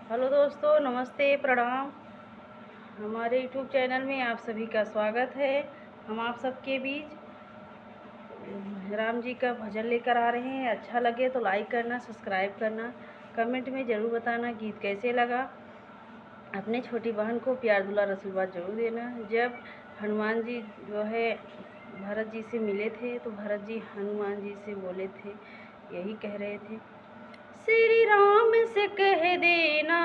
Hello दोस्तों, नमस्ते, प्रणाम। हमारे यूट्यूब चैनल में आप सभी का स्वागत है। हम आप सबके बीच राम जी का भजन लेकर आ रहे हैं। अच्छा लगे तो लाइक करना, सब्सक्राइब करना, कमेंट में ज़रूर बताना गीत कैसे लगा। अपने छोटी बहन को प्यार दुलार आशीर्वाद जरूर देना। जब हनुमान जी जो है भरत जी से मिले थे तो भरत जी हनुमान जी से बोले थे, यही कह रहे थे, श्री राम से कह देना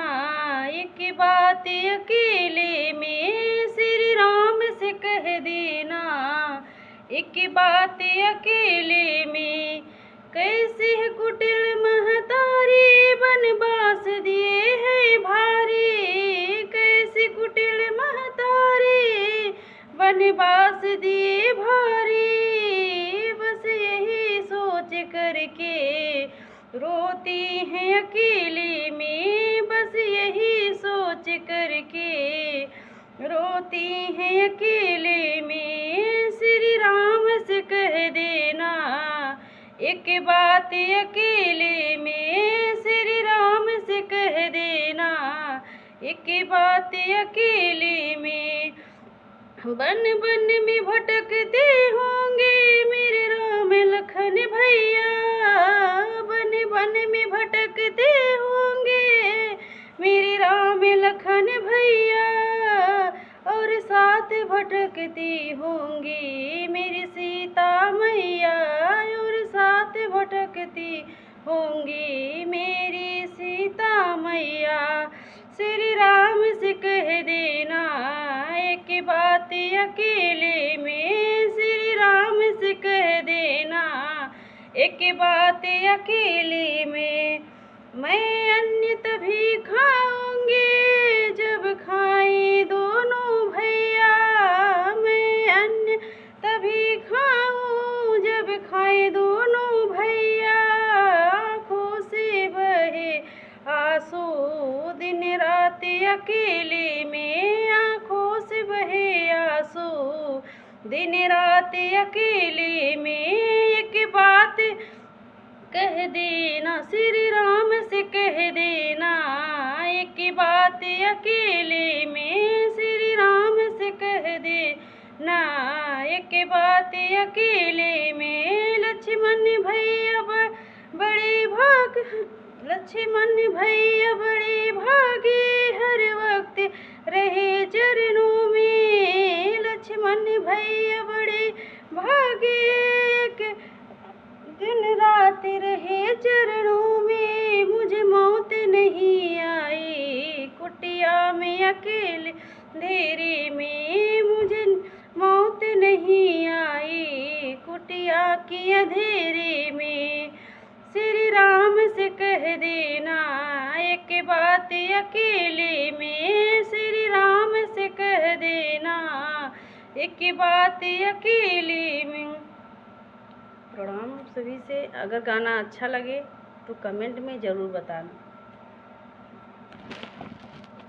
एक बात अकेले में, श्री राम से कह देना एक बात अकेले में, कैसे कुटिल महतारी बनवास दिए है भारी, कैसे कुटिल महतारी बनवास दिए भारी, बस यही सोच करके रोती हैं अकेले में, बस यही सोच करके रोती हैं अकेले में, श्री राम से कह देना एक बात अकेले में, श्री राम से कह देना एक बात अकेले में। बन बन में भटकते होंगे मेरे राम लखन भैया, बन बन में भटकते होंगे मेरे राम लखन भैया, और साथ भटकती होंगी मेरी सीता मैया, और साथ भटकती होंगी मेरी सीता मैया, श्री राम से कह देना एक बात अकेले में, श्री राम से कह देना एक बात अकेले में। मैं अन्न तभी खाऊंगी जब खाएं दोनों भैया, मैं अन्न तभी खाऊं जब खाएं दोनों भैया, आँखों से बहे आंसू दिन रात अकेले में, आँखों से बहे आंसू दिन रात अकेले में, एक बात कह देना श्री राम से कह देना एक बात अकेले में, श्री राम से कह देना एक बात अकेले में। लक्ष्मण भैया बड़े भाग, लक्ष्मण भैया बड़े भागे हर वक्त रहे चरणों में, लक्ष्मण भैया बड़े भागे दिन रात रहे चरणों में, मुझे मौत नहीं आई कुटिया में अकेले अंधेरे में, मुझे मौत नहीं आई कुटिया के अंधेरे में, श्री राम से कह देना एक बात अकेले में, श्री राम से कह देना एक बात अकेले में। प्रणाम सभी से। अगर गाना अच्छा लगे तो कमेंट में ज़रूर बताना।